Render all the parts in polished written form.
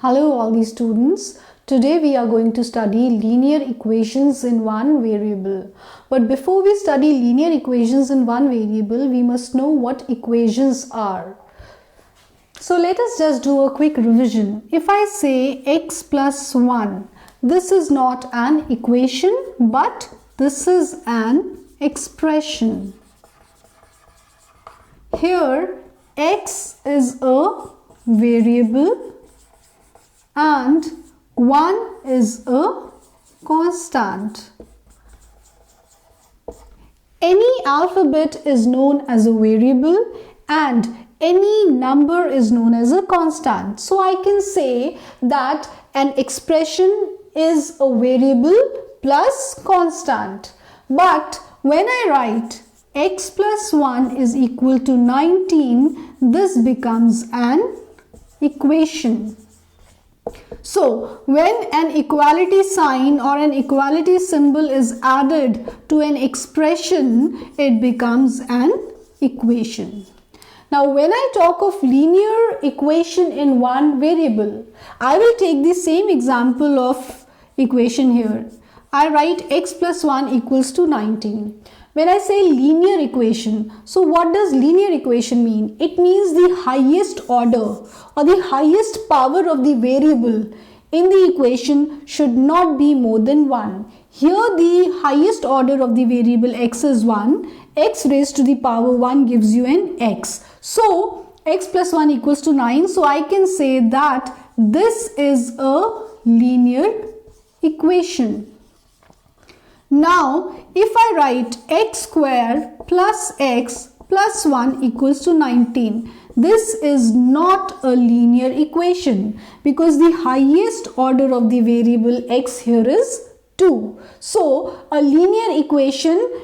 Hello all the students. Today we are going to study linear equations in one variable. But before we study linear equations in one variable, we must know what equations are. So let us just do a quick revision. If I say x plus 1, this is not an equation, but this is an expression. Here x is a variable and 1 is a constant. Any alphabet is known as a variable and any number is known as a constant. So I can say that an expression is a variable plus constant. But when I write x plus 1 is equal to 19, this becomes an equation. So when an equality sign or an equality symbol is added to an expression, it becomes an equation. Now when I talk of linear equation in one variable, I will take the same example of equation here. I write x plus 1 equals to 19. When I say linear equation, so what does linear equation mean? It means the highest order or the highest power of the variable in the equation should not be more than 1. Here the highest order of the variable x is 1. X raised to the power 1 gives you an x. So x plus 1 equals to 9. So I can say that this is a linear equation. Now, if I write x square plus x plus 1 equals to 19, this is not a linear equation because the highest order of the variable x here is 2. So, a linear equation,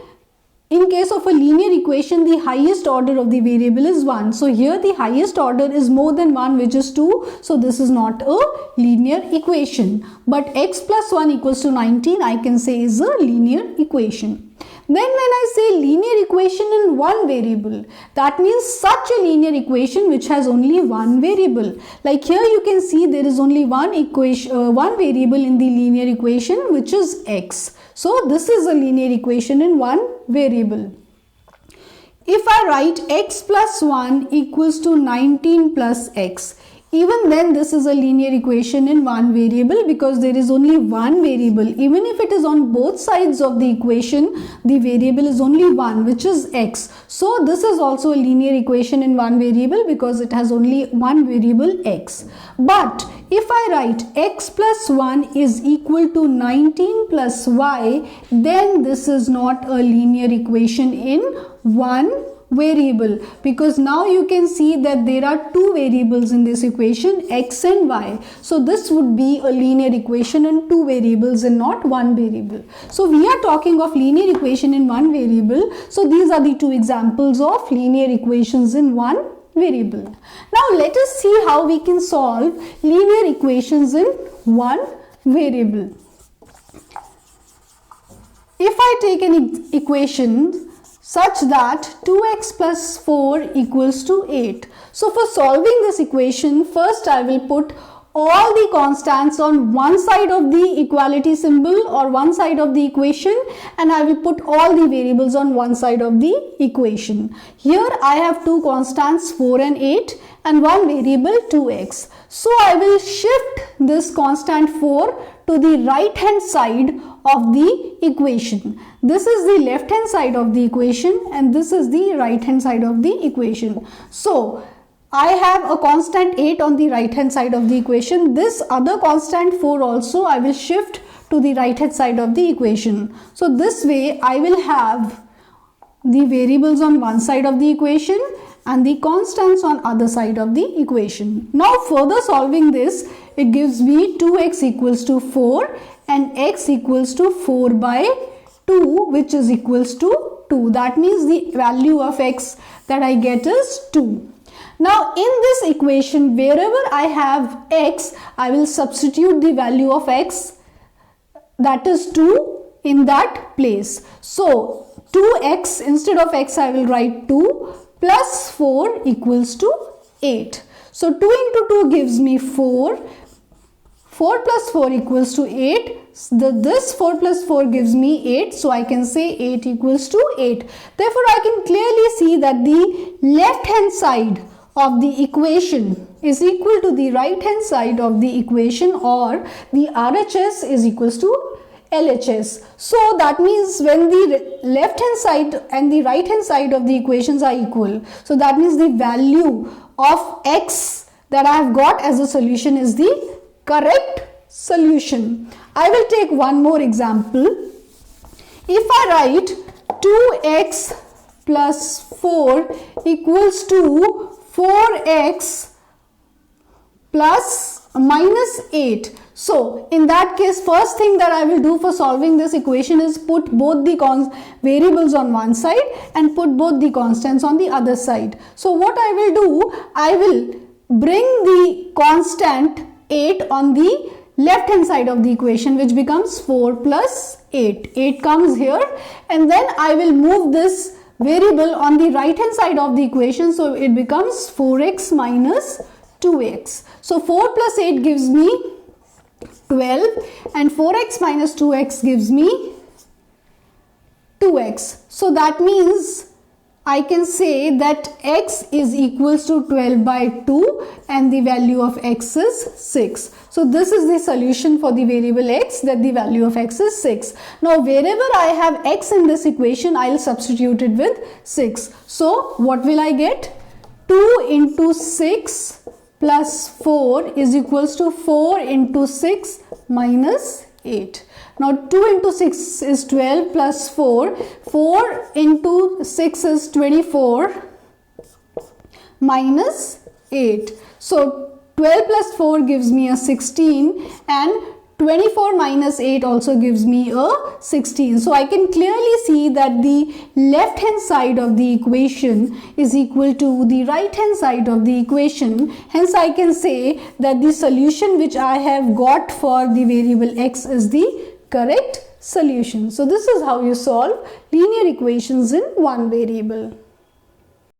in case of a linear equation, the highest order of the variable is 1. So, here the highest order is more than 1, which is 2. So, this is not a linear equation. But x plus 1 equals to 19, I can say is a linear equation. Then when I say linear equation in one variable, that means such a linear equation which has only one variable. Like here you can see there is only one variable in the linear equation, which is x. So this is a linear equation in one variable. If I write x plus 1 equals to 19 plus x, even then this is a linear equation in one variable because there is only one variable. Even if it is on both sides of the equation, the variable is only one, which is x. So this is also a linear equation in one variable because it has only one variable x. But if I write x plus 1 is equal to 19 plus y, then this is not a linear equation in one variable, because now you can see that there are two variables in this equation, x and y. So this would be a linear equation in two variables and not one variable. So we are talking of linear equation in one variable. So these are the two examples of linear equations in one variable. Now let us see how we can solve linear equations in one variable. If I take an equation such that 2x plus 4 equals to 8. So for solving this equation, first I will put all the constants on one side of the equality symbol or one side of the equation, and I will put all the variables on one side of the equation. Here I have two constants 4 and 8 and one variable 2x. So I will shift this constant 4 to the right hand side of the equation. This is the left hand side of the equation and this is the right hand side of the equation. So I have a constant 8 on the right hand side of the equation. This other constant 4 also I will shift to the right hand side of the equation. So this way I will have the variables on one side of the equation and the constants on other side of the equation. Now further solving this, it gives me 2x equals to 4 and x equals to 4 by 2, which is equals to 2. That means the value of x that I get is 2. Now in this equation, wherever I have x, I will substitute the value of x, that is 2, in that place. So 2x, instead of x I will write 2 plus 4 equals to 8. So 2 into 2 gives me 4. 4 plus 4 equals to 8. This 4 plus 4 gives me 8. So I can say 8 equals to 8. Therefore, I can clearly see that the left hand side of the equation is equal to the right hand side of the equation, or the RHS is equals to LHS. So that means when the left hand side and the right hand side of the equations are equal, so that means the value of x that I have got as a solution is the correct solution. I will take one more example. If I write 2x plus 4 equals to 4x plus minus 8. So in that case, first thing that I will do for solving this equation is put both the variables on one side and put both the constants on the other side. So what I will do, I will bring the constant 8 on the left hand side of the equation, which becomes 4 plus 8. 8 comes here, and then I will move this variable on the right hand side of the equation, so it becomes 4x minus 2x. So 4 plus 8 gives me 12, and 4x minus 2x gives me 2x. So that means I can say that x is equals to 12 by 2 and the value of x is 6. So this is the solution for the variable x, that the value of x is 6. Now wherever I have x in this equation, I will substitute it with 6. So what will I get? 2 into 6 plus 4 is equals to 4 into 6 minus 8. Now 2 into 6 is 12 plus 4. 4 into 6 is 24 minus 8. So 12 plus 4 gives me a 16, and 24 minus 8 also gives me a 16. So I can clearly see that the left hand side of the equation is equal to the right hand side of the equation. Hence I can say that the solution which I have got for the variable x is the correct solution. So this is how you solve linear equations in one variable.